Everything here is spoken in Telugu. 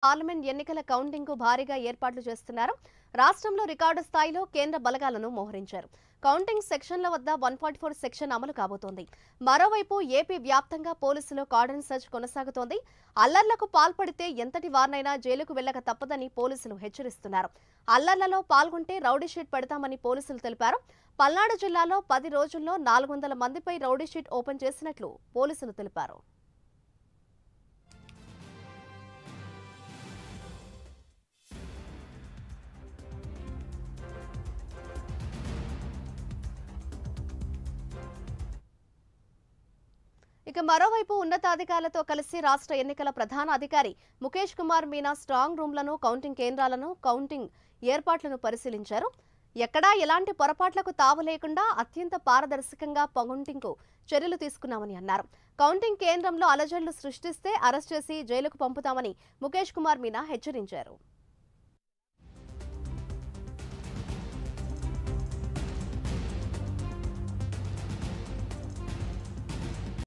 పార్లమెంట్ ఎన్నికల కౌంటింగ్ కు భారీగా ఏర్పాట్లు చేస్తున్నారు. రాష్ట్రంలో రికార్డు స్థాయిలో కేంద్ర బలగాలను మోహరించారు. కౌంటింగ్ సెక్షన్ల వద్ద 144 సెక్షన్ అమలు కాబోతోంది. మరోవైపు ఏపీ వ్యాప్తంగా పోలీసులు కార్డన్ సెర్చ్ కొనసాగుతోంది. అల్లర్లకు పాల్పడితే ఎంతటి వారినైనా జైలుకు వెళ్లక తప్పదని పోలీసులు హెచ్చరిస్తున్నారు. అల్లర్లలో పాల్గొంటే రౌడీ షీట్ పెడతామని పోలీసులు తెలిపారు. పల్నాడు జిల్లాలో 10 రోజుల్లో 400 మందిపై రౌడీ షీట్ ఓపెన్ చేసినట్లు పోలీసులు తెలిపారు. ఇక మరోవైపు ఉన్నతాధికారులతో కలిసి రాష్ట్ర ఎన్నికల ప్రధాన అధికారి ముఖేష్ కుమార్ మీనా స్ట్రాంగ్ రూమ్లను, కౌంటింగ్ కేంద్రాలను, కౌంటింగ్ ఏర్పాట్లను పరిశీలించారు. ఎక్కడా ఎలాంటి పొరపాట్లకు తావు లేకుండా అత్యంత పారదర్శకంగా కౌంటింగ్కు చర్యలు తీసుకున్నామని అన్నారు. కౌంటింగ్ కేంద్రంలో అలజడులు సృష్టిస్తే అరెస్ట్ చేసి జైలుకు పంపుతామని ముఖేష్ కుమార్ మీనా హెచ్చరించారు.